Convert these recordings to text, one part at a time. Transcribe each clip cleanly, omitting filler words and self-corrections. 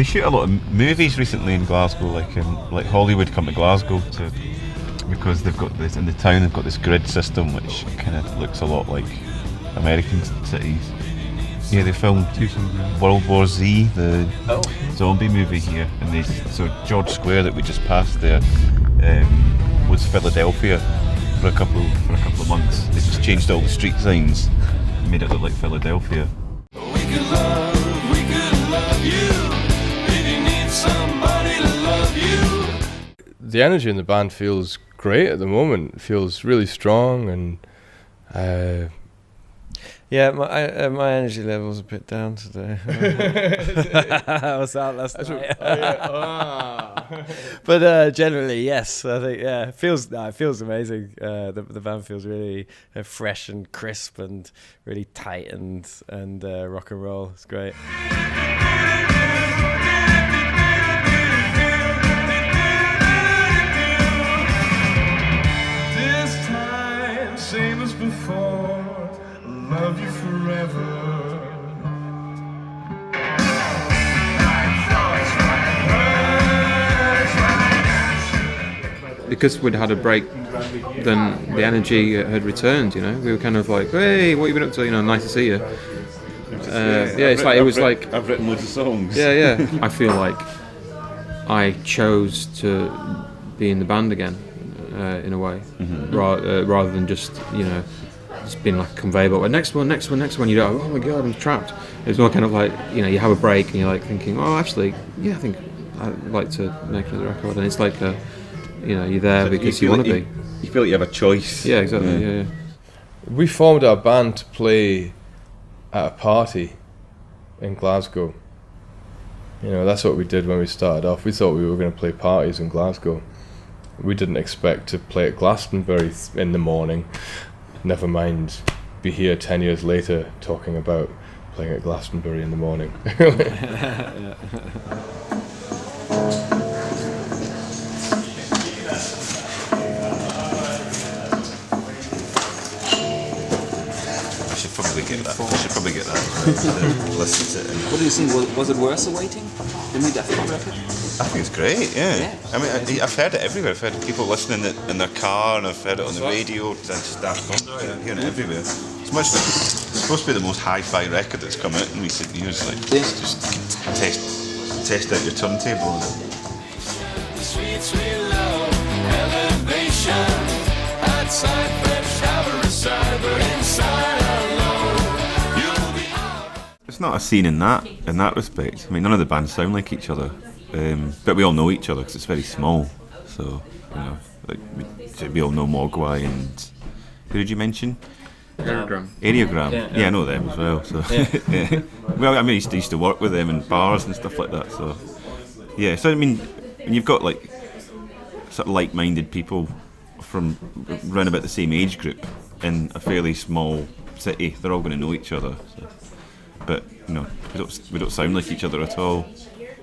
They shoot a lot of movies recently in Glasgow, like Hollywood come to Glasgow because they've got this in the town. They've got this grid system which kind of looks a lot like American cities. Yeah, they filmed World War Z, the zombie movie here, and so George Square that we just passed there was Philadelphia for a couple of months. They just changed all the street signs, and made it look like Philadelphia. We could love you if you need somebody to love you. The energy in the band feels great at the moment. It feels really strong, and yeah, my energy level's a bit down today. I was out last night. But generally, yes, I think it feels amazing. The band feels really fresh and crisp and really tight and rock and roll. It's great. This time, same as before. Love you forever. Because we'd had a break, then the energy had returned. You know, we were kind of like, "Hey, what have you been up to? You know, nice to see you." I've written loads of songs. Yeah. I feel like I chose to be in the band again, in a way, rather than just it's been like a conveyor belt. Next one. You go, oh my god, I'm trapped. It's more kind of like, you have a break and you're like thinking, oh, actually, yeah, I think I'd like to make another record. And it's like, you're there because you want to be. You feel like you have a choice. Yeah, exactly. Yeah. we formed our band to play at a party in Glasgow. That's what we did when we started off. We thought we were going to play parties in Glasgow. We didn't expect to play at Glastonbury in the morning. Never mind be here 10 years later talking about playing at Glastonbury in the morning. Yeah. I should probably get that. Listen to it. What do you think? Was it worth the waiting? The new Death Punk record? I think it's great, yeah. I mean, I've heard it everywhere. I've heard people listening in their car, and I've heard it on the radio. Just Daft Punk, I'm hearing it everywhere. It's supposed to be the most hi-fi record that's come out in recent years. Just test out your turntable. Sweet, sweet love, elevation. Outside, fresh, shower aside, but inside alone. You'll be out. It's not a scene in that respect. I mean, none of the bands sound like each other, but we all know each other because it's very small. So we all know Mogwai and who did you mention? Aerogram. Yeah, I know them as well. So yeah. Well, I mean, I used to work with them in bars and stuff like that. So yeah. So I mean, when you've got like sort of like-minded people from around about the same age group in a fairly small city, they're all going to know each other. So. But we don't sound like each other at all.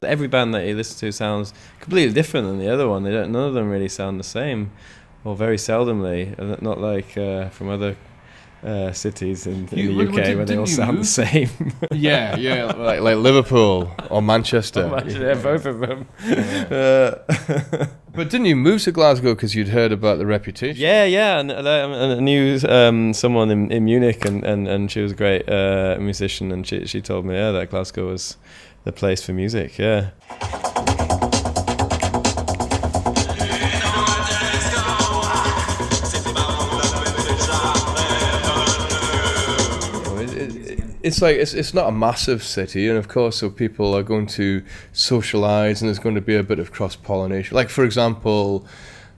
Every band that you listen to sounds completely different than the other one. None of them really sound the same, or very seldomly. Not like from other cities in the UK where they all sound the same. yeah, like Liverpool or Manchester. Yeah, both of them. But didn't you move to Glasgow because you'd heard about the Reputation? Yeah, and I knew someone in Munich, and she was a great musician, and she told me that Glasgow was the place for music. Yeah. It's not a massive city, and of course, so people are going to socialise, and there's going to be a bit of cross-pollination. Like, for example,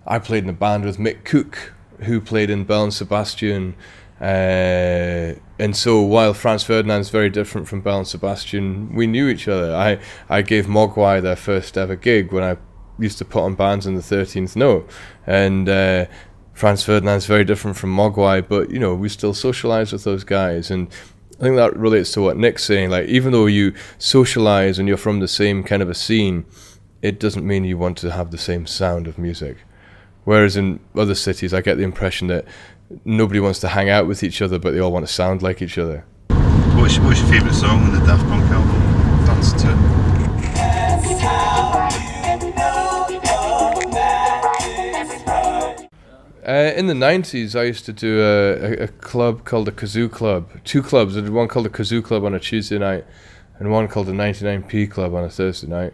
I played in a band with Mick Cook, who played in Belle and Sebastian, and so while FRANZ Ferdinand's very different from Belle and Sebastian, we knew each other. I gave Mogwai their first ever gig when I used to put on bands in the 13th Note, and FRANZ Ferdinand's very different from Mogwai, but we still socialise with those guys. And I think that relates to what Nick's saying. Like, even though you socialise and you're from the same kind of a scene, it doesn't mean you want to have the same sound of music. Whereas in other cities, I get the impression that nobody wants to hang out with each other, but they all want to sound like each other. What's your favourite song on the Daft Punk album? That's 2. In the 90s, I used to do a club called the Kazoo Club. 2 clubs. I did one called the Kazoo Club on a Tuesday night and one called the 99p Club on a Thursday night.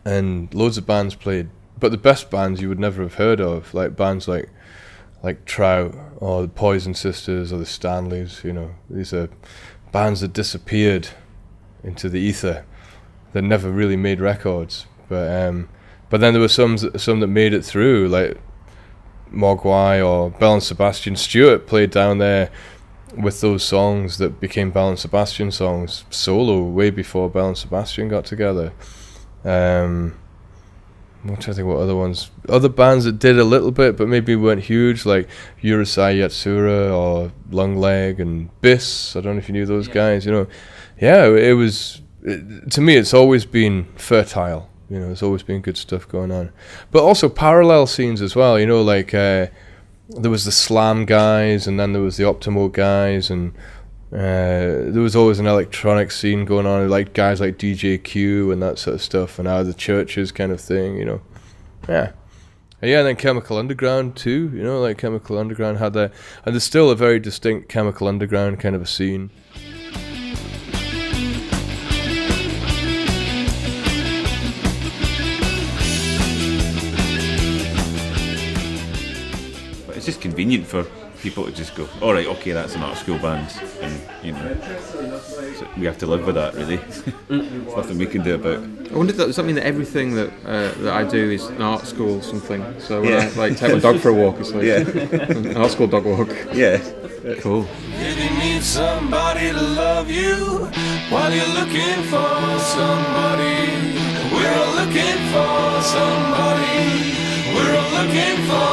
And loads of bands played. But the best bands you would never have heard of, like bands like Trout or the Poison Sisters or the Stanleys, you know. These are bands that disappeared into the ether that never really made records. But then there were some that made it through, like Mogwai or Bell and Sebastian. Stewart played down there with those songs that became Bell and Sebastian songs solo way before Bell and Sebastian got together. I'm trying to think what other ones. Other bands that did a little bit but maybe weren't huge, like Urusei Yatsura or Lungleg and Biss. I don't know if you knew those guys, you know. Yeah, to me it's always been fertile. You know, there's always been good stuff going on. But also parallel scenes as well, you know, like there was the Slam guys and then there was the Optimo guys, and there was always an electronic scene going on, like guys like DJ Q and that sort of stuff, and Out of the Churches kind of thing, you know. Yeah. And then Chemical Underground too, you know, like Chemical Underground had that, and there's still a very distinct Chemical Underground kind of a scene. It's just convenient for people to just go, all right, okay, that's an art school band, and you know, so we have to live with that, really. There's nothing we can do about it. I wonder if that does that mean that everything that I do is an art school or something? So when I like take my dog for a walk, it's like an art school dog walk. Yeah. Cool. If you need somebody to love you while you're looking for somebody, we're all looking for somebody. We're all looking for